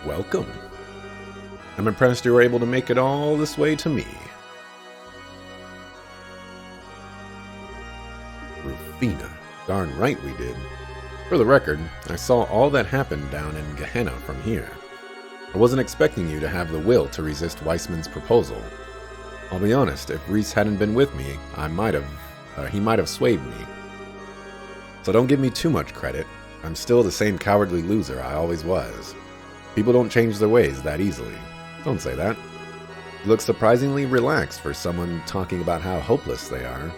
Welcome. I'm impressed you were able to make it all this way to me. Rufina. Darn right we did. For the record, I saw all that happened down in Gehenna from here. I wasn't expecting you to have the will to resist Weissman's proposal. I'll be honest, if Reese hadn't been with me, he might have swayed me. So don't give me too much credit. I'm still the same cowardly loser I always was. People don't change their ways that easily. Don't say that. You look surprisingly relaxed for someone talking about how hopeless they are.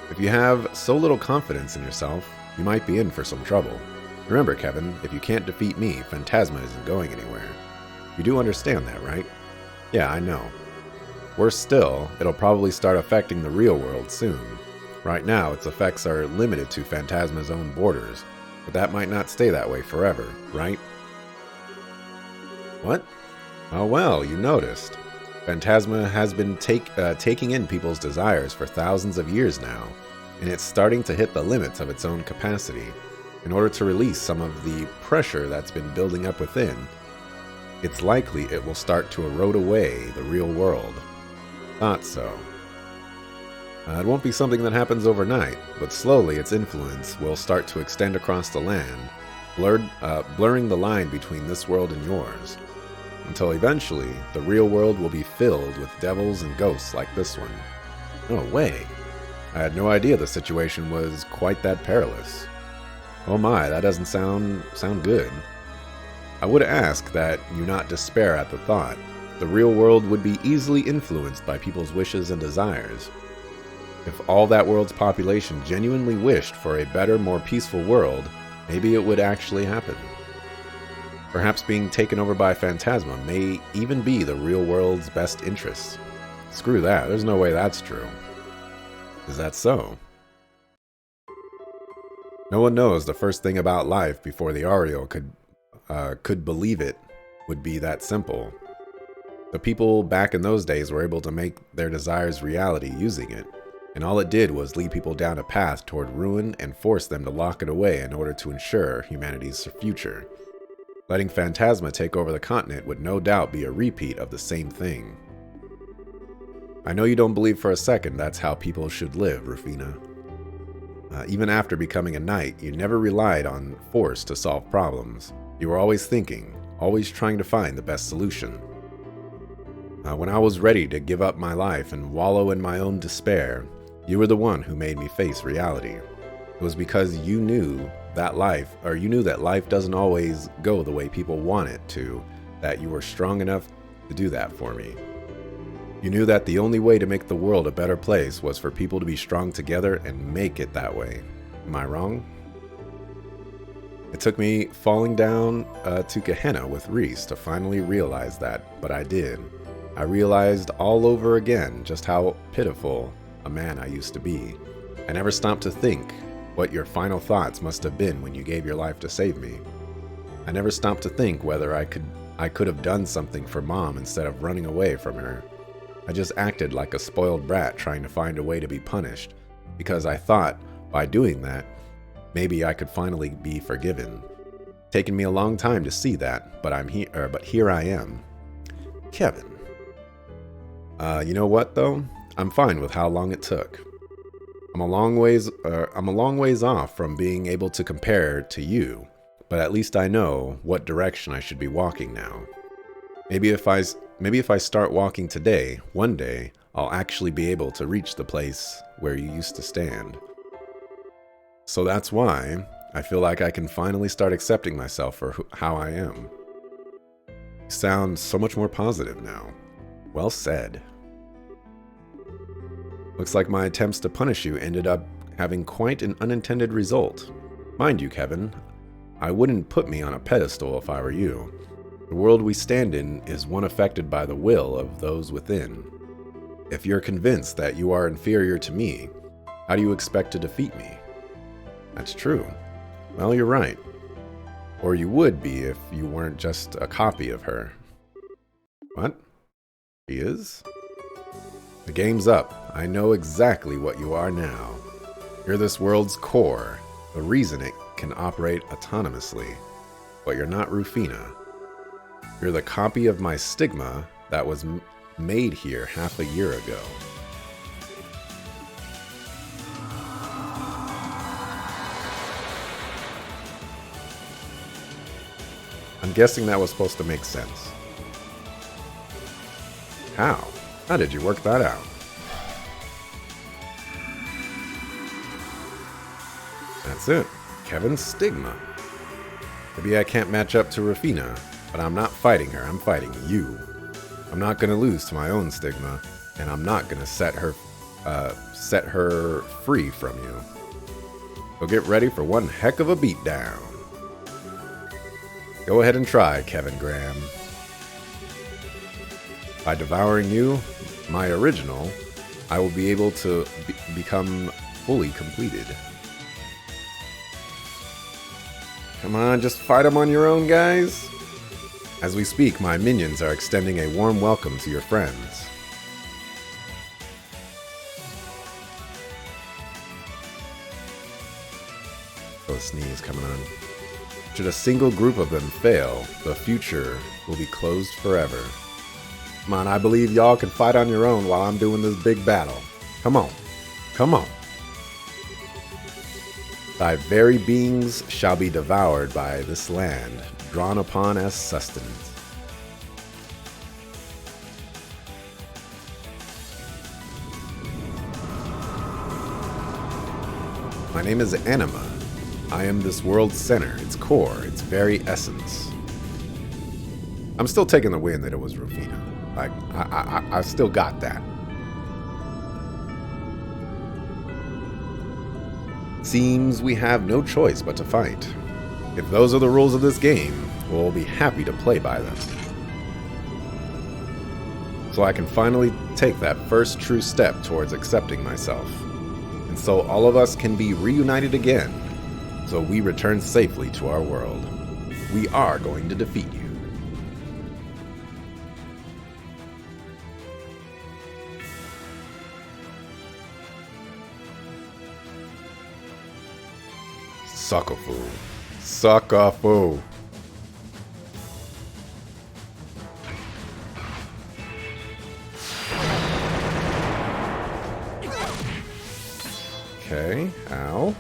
If you have so little confidence in yourself, you might be in for some trouble. Remember, Kevin, if you can't defeat me, Phantasma isn't going anywhere. You do understand that, right? Yeah, I know. Worse still, it'll probably start affecting the real world soon. Right now, its effects are limited to Phantasma's own borders, but that might not stay that way forever, right? What? Oh well, you noticed. Phantasma has been taking in people's desires for thousands of years now, and it's starting to hit the limits of its own capacity. In order to release some of the pressure that's been building up within, it's likely it will start to erode away the real world. Thought so. It won't be something that happens overnight, but slowly its influence will start to extend across the land, blurring the line between this world and yours, until eventually the real world will be filled with devils and ghosts like this one. No way. I had no idea the situation was quite that perilous. Oh my, that doesn't sound good. I would ask that you not despair at the thought. The real world would be easily influenced by people's wishes and desires. If all that world's population genuinely wished for a better, more peaceful world, maybe it would actually happen. Perhaps being taken over by Phantasma may even be the real world's best interests. Screw that, there's no way that's true. Is that so? No one knows the first thing about life before the Ariel could believe it would be that simple. The people back in those days were able to make their desires reality using it, and all it did was lead people down a path toward ruin and force them to lock it away in order to ensure humanity's future. Letting Phantasma take over the continent would no doubt be a repeat of the same thing. I know you don't believe for a second that's how people should live, Rufina. Even after becoming a knight, you never relied on force to solve problems. You were always thinking, always trying to find the best solution. When I was ready to give up my life and wallow in my own despair, you were the one who made me face reality. It was because you knew that life doesn't always go the way people want it to, that you were strong enough to do that for me. You knew that the only way to make the world a better place was for people to be strong together and make it that way. Am I wrong? It took me falling down to Gehenna with Reese to finally realize that, but I did. I realized all over again just how pitiful a man I used to be. I never stopped to think what your final thoughts must have been when you gave your life to save me. I never stopped to think whether I could have done something for Mom instead of running away from her. I just acted like a spoiled brat trying to find a way to be punished, because I thought, by doing that, maybe I could finally be forgiven. Taken me a long time to see that, but here I am. Kevin. You know what though? I'm fine with how long it took. I'm a long ways off from being able to compare to you, but at least I know what direction I should be walking now. Maybe if I start walking today, one day, I'll actually be able to reach the place where you used to stand. So that's why I feel like I can finally start accepting myself for how I am. You sound so much more positive now. Well said. Looks like my attempts to punish you ended up having quite an unintended result. Mind you, Kevin, I wouldn't put me on a pedestal if I were you. The world we stand in is one affected by the will of those within. If you're convinced that you are inferior to me, how do you expect to defeat me? That's true. Well, you're right. Or you would be if you weren't just a copy of her. What? She is? The game's up. I know exactly what you are now. You're this world's core, the reason it can operate autonomously. But you're not Rufina. You're the copy of my stigma that was made here half a year ago. I'm guessing that was supposed to make sense. How? How did you work that out? That's it. Kevin's stigma. Maybe I can't match up to Rufina, but I'm not fighting her, I'm fighting you. I'm not gonna lose to my own stigma, and I'm not gonna set her free from you. So get ready for one heck of a beatdown. Go ahead and try, Kevin Graham. By devouring you, my original, I will be able to become fully completed. Come on, just fight them on your own, guys. As we speak, my minions are extending a warm welcome to your friends. Oh, sneeze coming on. Should a single group of them fail, the future will be closed forever. Come on, I believe y'all can fight on your own while I'm doing this big battle. Come on. Come on. Thy very beings shall be devoured by this land, drawn upon as sustenance. My name is Anima. I am this world's center, its core, its very essence. I'm still taking the win that it was Rufina. Like, I still got that. Seems we have no choice but to fight. If those are the rules of this game, we'll be happy to play by them. So I can finally take that first true step towards accepting myself. And so all of us can be reunited again. So we return safely to our world. We are going to defeat you. Suckafu. Suckafu. Okay, ow.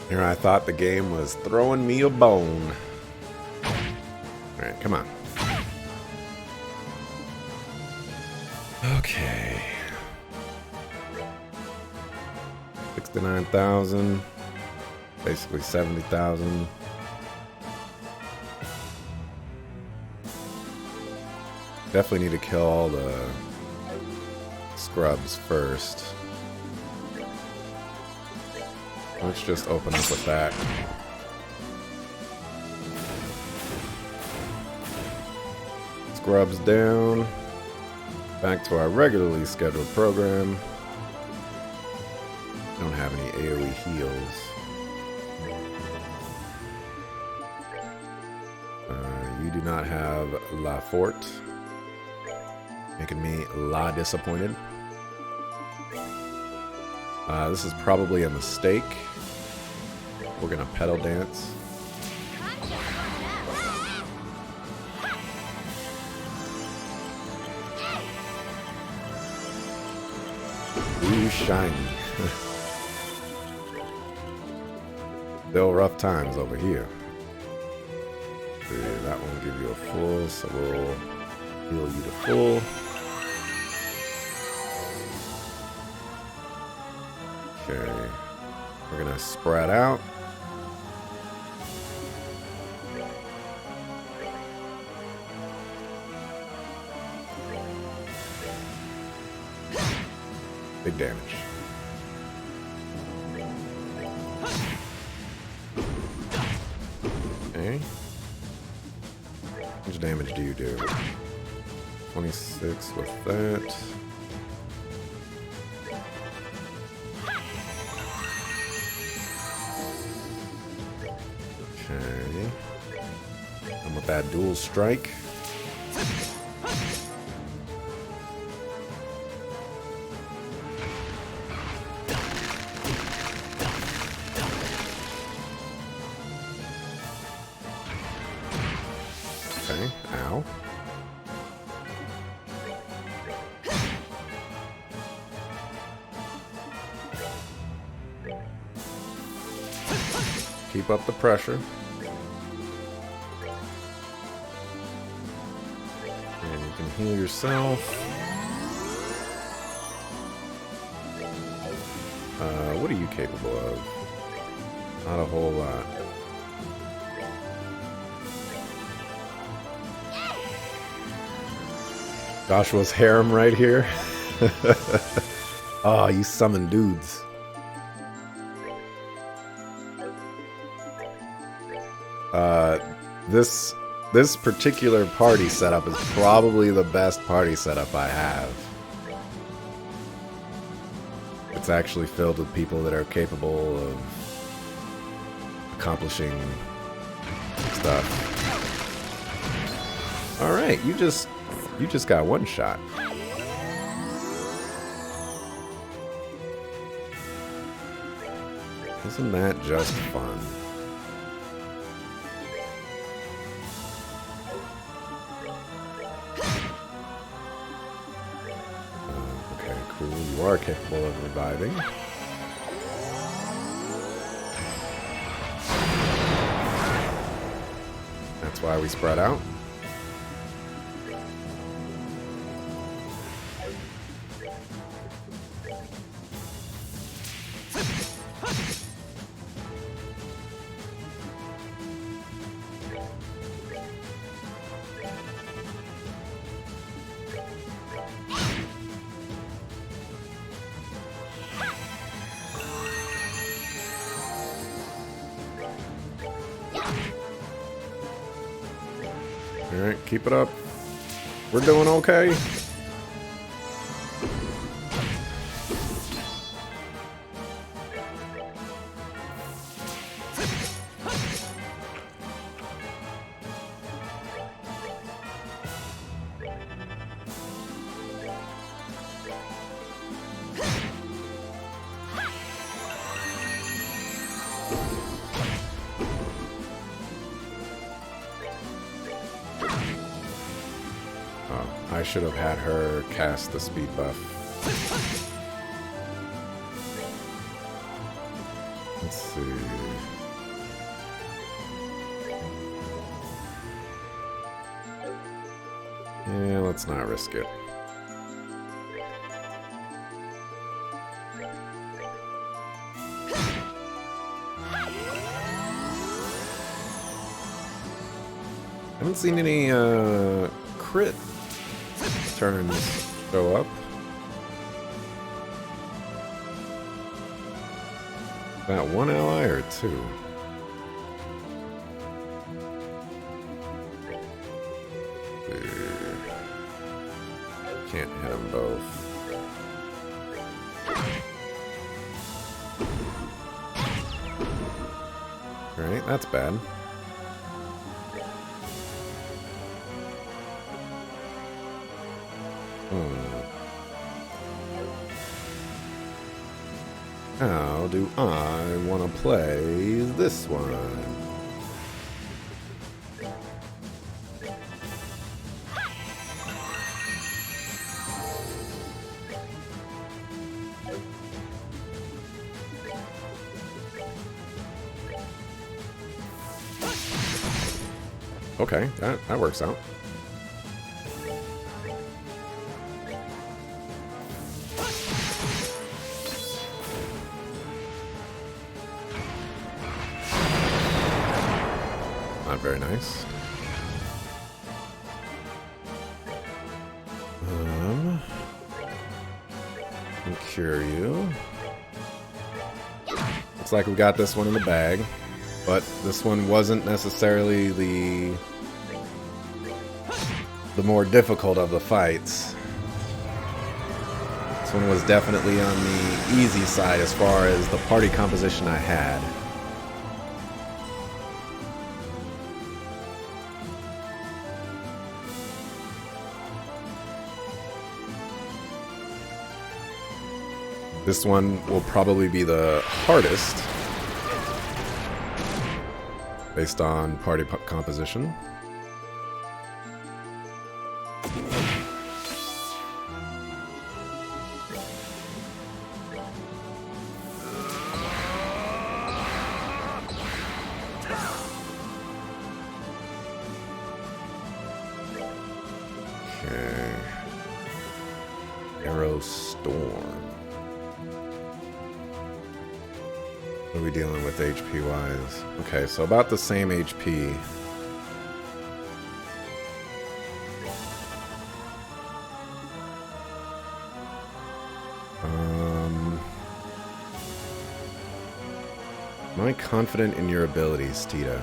Here I thought the game was throwing me a bone. Alright, come on. Okay. 69,000. Basically 70,000. Definitely need to kill all the scrubs first. Let's just open up with that. Scrubs down. Back to our regularly scheduled program. Don't have any AoE heals. You do not have La Forte. Making me la disappointed. This is probably a mistake. We're gonna pedal dance. Ooh, shiny. Still rough times over here. See, that won't give you a full, so we'll heal you to full. Okay, we're gonna spread out. Big damage. Okay. How much damage do you do? 26 with that. with that dual strike. Okay, ow. Keep up the pressure. And you can heal yourself. What are you capable of? Not a whole lot. Joshua's harem right here. Oh, you summon dudes. This particular party setup is probably the best party setup I have. It's actually filled with people that are capable of accomplishing stuff. All right, you just got one shot. Isn't that just fun? Okay, cool. You are capable of reviving. That's why we spread out. Alright, keep it up. We're doing okay. I should have had her cast the speed buff. Let's see. Yeah, let's not risk it. Haven't seen any crit turns go up. That one ally or two? Can't hit them both. Alright, that's bad. How do I want to play this one? Okay, that works out. Not very nice. I'll cure you. Looks like we got this one in the bag, but this one wasn't necessarily the more difficult of the fights. This one was definitely on the easy side as far as the party composition I had. This one will probably be the hardest based on party composition. Okay. Arrow Storm. What are we dealing with HP wise? Okay, so about the same HP. Am I confident in your abilities, Tita?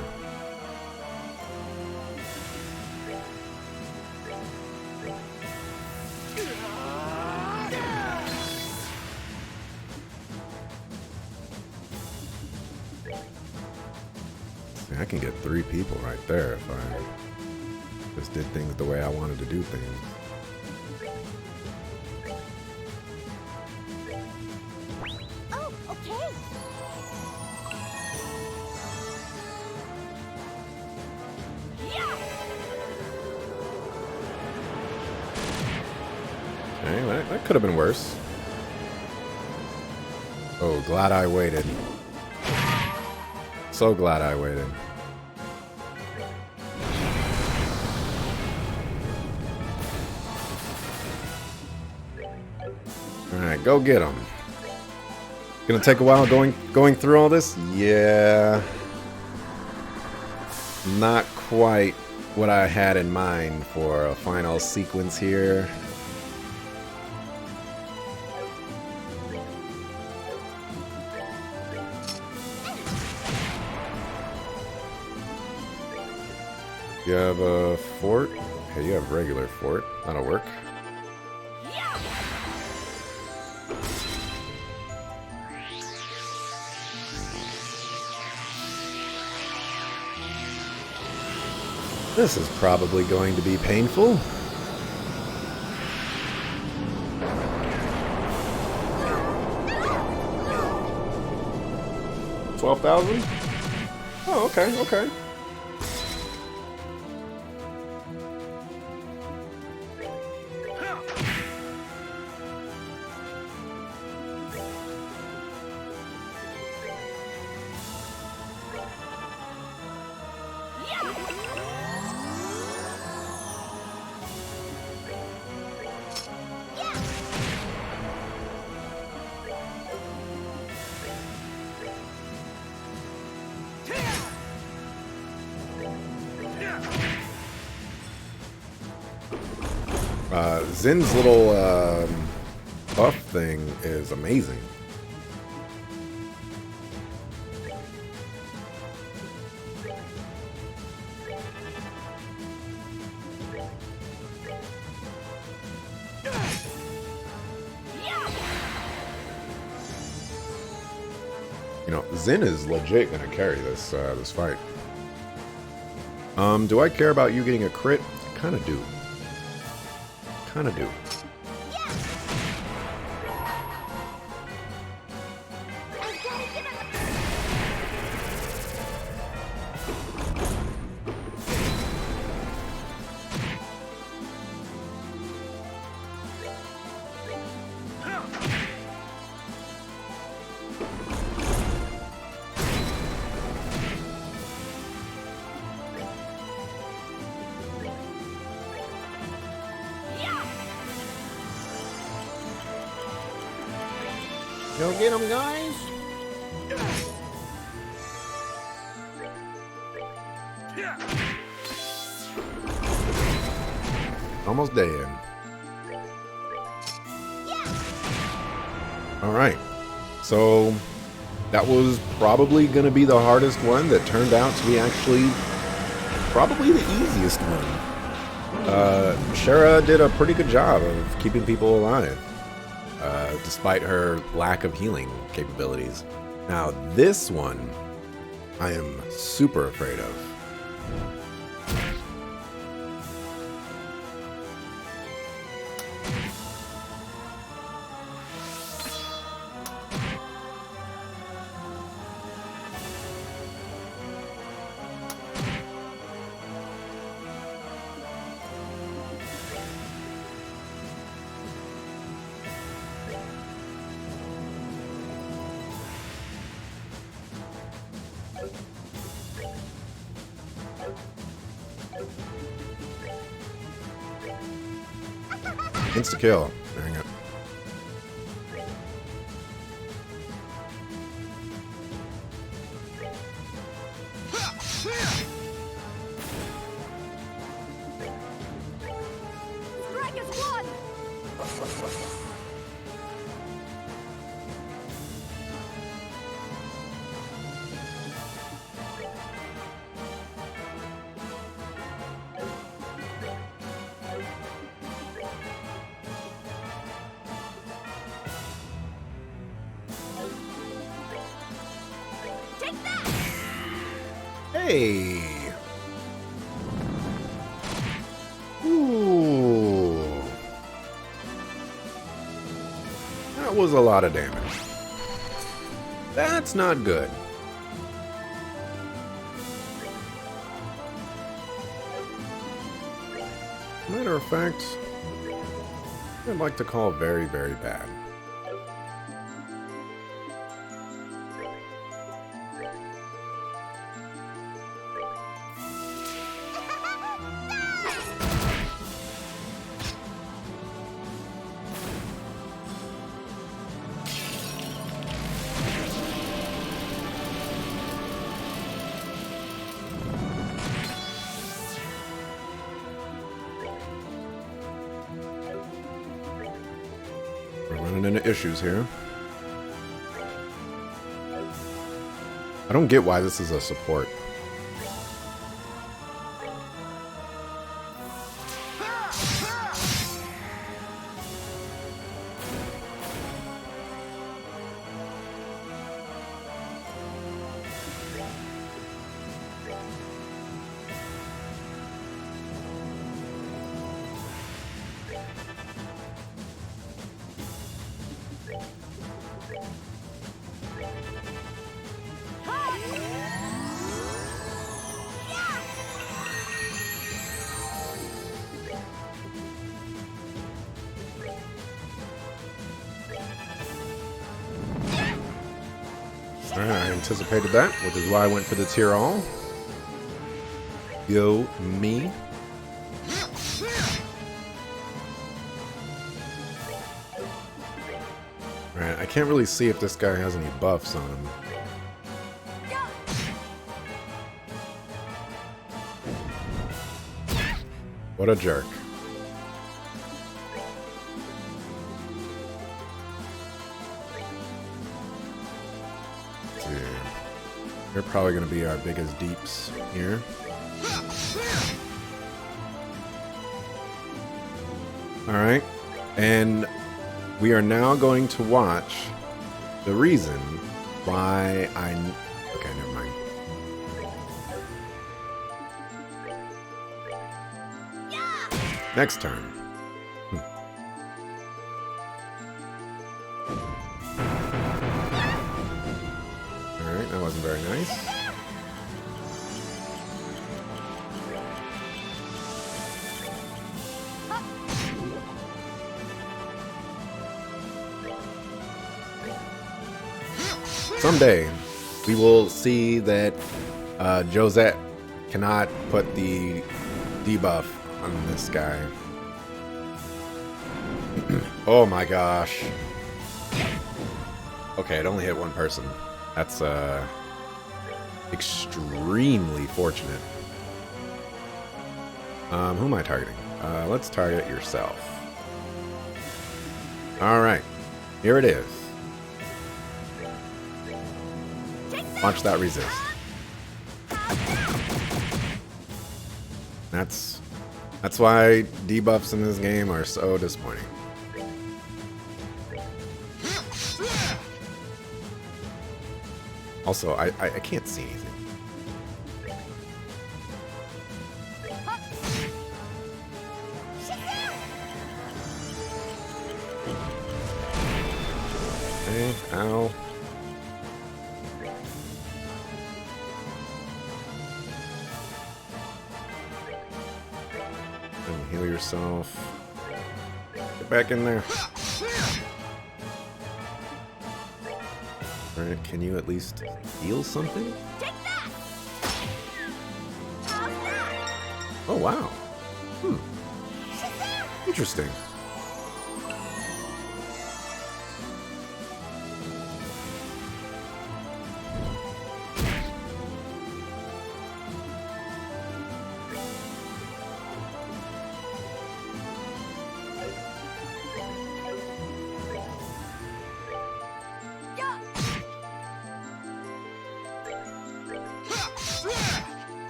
I can get 3 people right there if I just did things the way I wanted to do things. Oh, okay. Okay, that could have been worse. Oh, glad I waited. So glad I waited. Alright, go get him. Gonna take a while going through all this? Yeah. Not quite what I had in mind for a final sequence here. You have a fort? Okay, you have regular fort. That'll work. This is probably going to be painful. $12,000? Oh, okay, okay. Zin's little buff thing is amazing. You know, Zin is legit gonna carry this this fight. Do I care about you getting a crit? I kinda do. Kinda do. Go get him, guys! Almost dead. Alright. So, that was probably going to be the hardest one that turned out to be actually probably the easiest one. Shara did a pretty good job of keeping people alive. Despite her lack of healing capabilities. Now, this one, I am super afraid of. Insta kill. Dang it. Strike is one! Take that! Hey! Ooh. That was a lot of damage. That's not good. Matter of fact, I'd like to call very, very bad. We're running into issues here. I don't get why this is a support. Alright, I anticipated that, which is why I went for the tier all. Yo, me. Alright, I can't really see if this guy has any buffs on him. What a jerk. They're probably going to be our biggest deeps here. Alright, and we are now going to watch the reason why I... Okay, never mind. Next turn. Alright, that wasn't very nice. Someday, we will see that Josette cannot put the debuff on this guy. Oh my gosh. Okay, it only hit one person. That's extremely fortunate. Who am I targeting? Let's target yourself. Alright, here it is. Watch that resist. That's why debuffs in this game are so disappointing. Also, I can't see anything. Okay, ow. And heal yourself. Get back in there. Alright, can you at least heal something? Take that! How's that? Oh, wow. Interesting.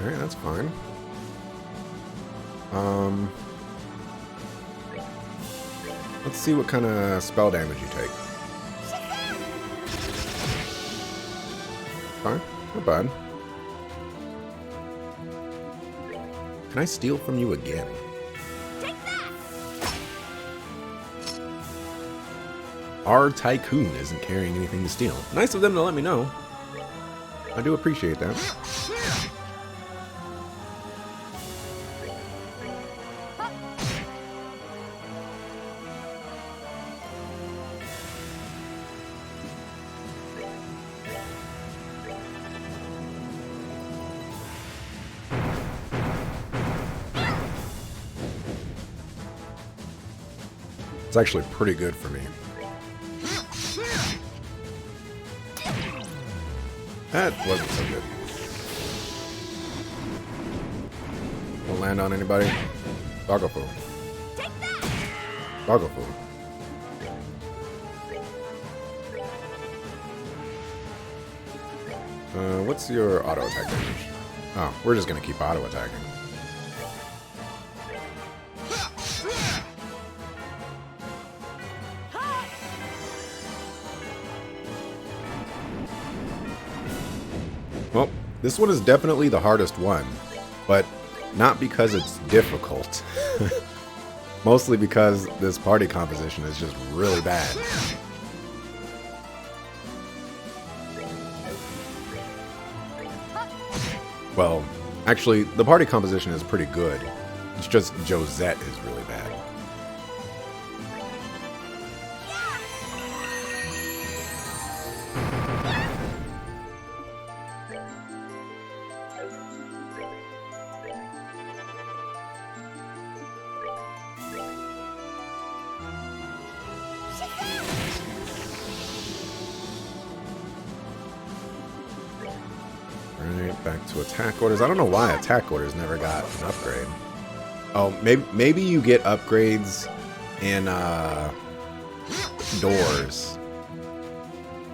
Alright, that's fine. Let's see what kind of spell damage you take. Fine, not bad. Can I steal from you again? Take that! Our tycoon isn't carrying anything to steal. Nice of them to let me know. I do appreciate that. It's actually pretty good for me. That wasn't so good. Won't land on anybody. Doggo-foo. Doggo-foo. What's your auto attack damage? Oh, we're just gonna keep auto attacking. Well, this one is definitely the hardest one, but not because it's difficult. Mostly because this party composition is just really bad. Well, actually, the party composition is pretty good. It's just Josette is really bad. Alright, back to attack orders. I don't know why attack orders never got an upgrade. Oh, maybe you get upgrades in doors.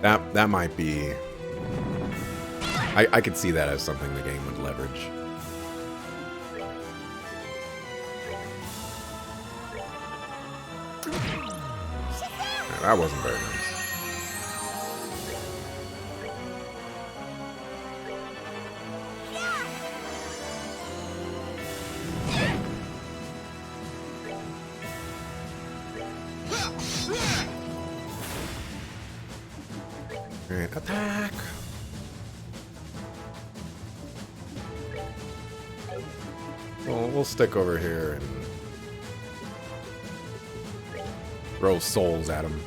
That might be... I could see that as something the game would leverage. Alright, that wasn't very nice. Alright, attack! Well, we'll stick over here and throw souls at him.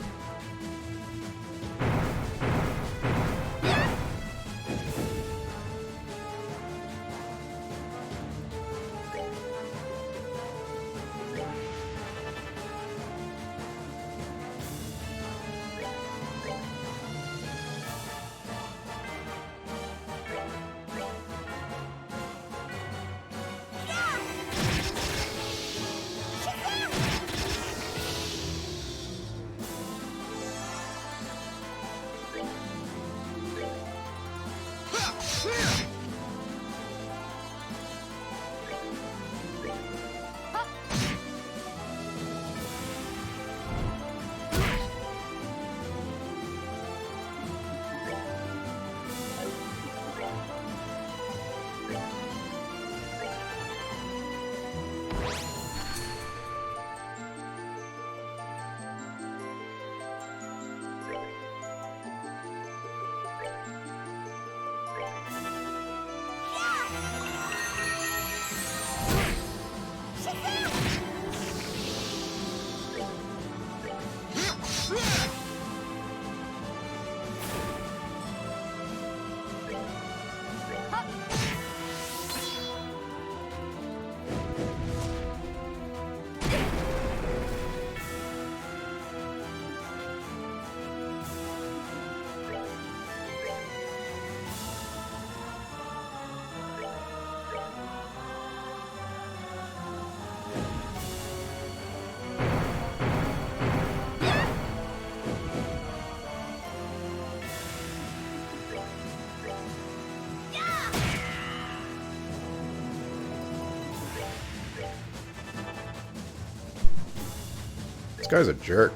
guy's a jerk.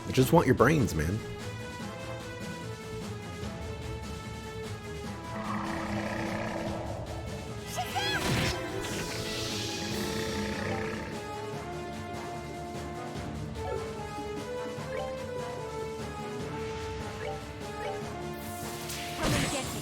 I just want your brains, man. Come and get me.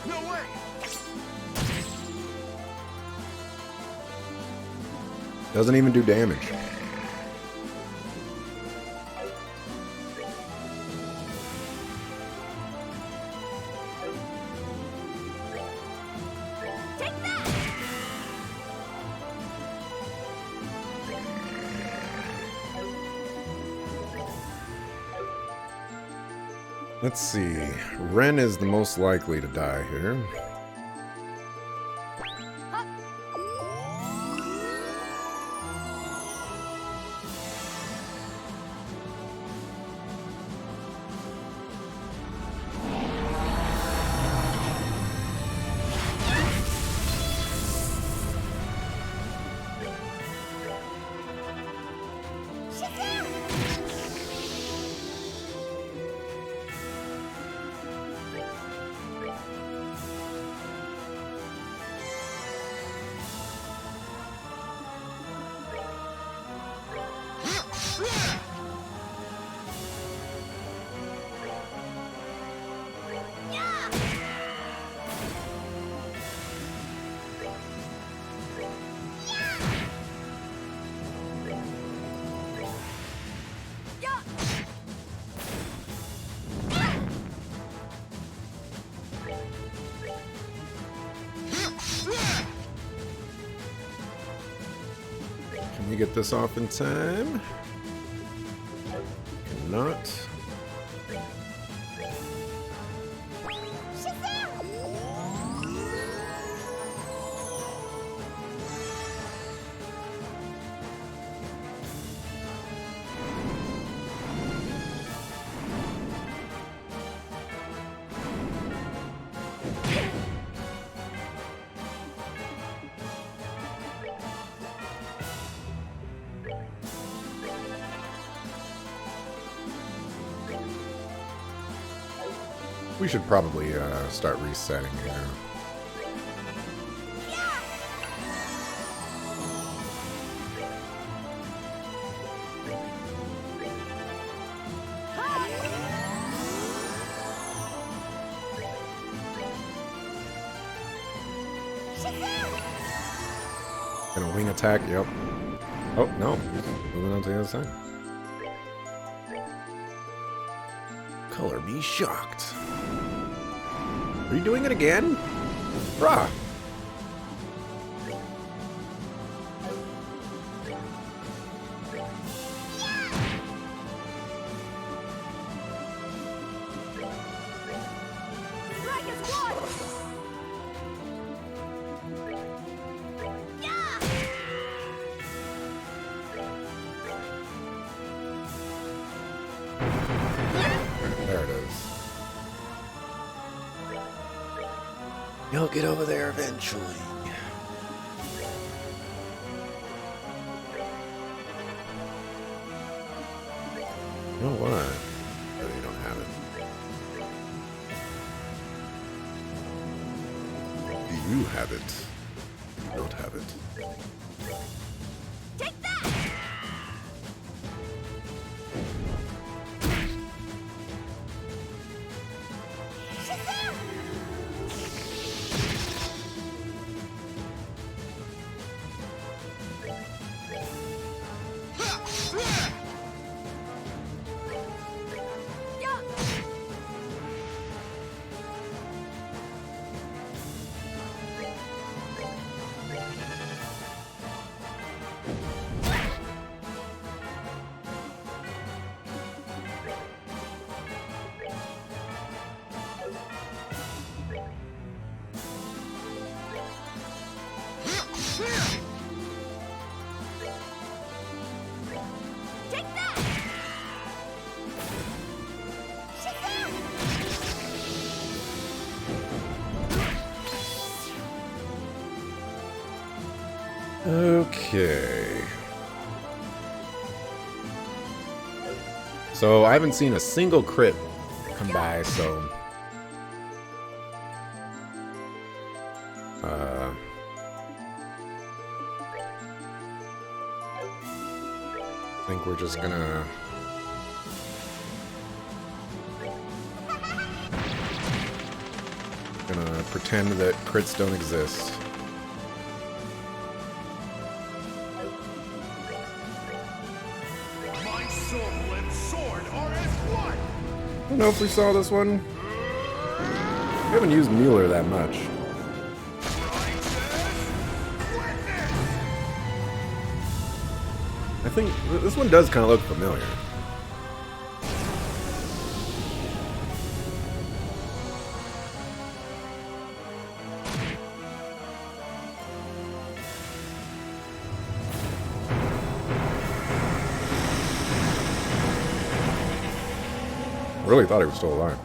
No way! Doesn't even do damage. Take that! Let's see. Ren is the most likely to die here. Can we get this off in time? Cannot. We should probably start resetting here. Gonna wing attack, yep. Oh, no. Moving on to the other side. Color me shocked. Are you doing it again? Bruh. There it is. You'll get over there eventually. You know what? Oh, you don't have it. Do you have it? You don't have it. Take that! Okay. So I haven't seen a single crit come by, so I think we're just gonna pretend that crits don't exist. My soul and sword are as one. I don't know if we saw this one. We haven't used Mueller that much. I think this one does kind of look familiar. Really thought he was still alive.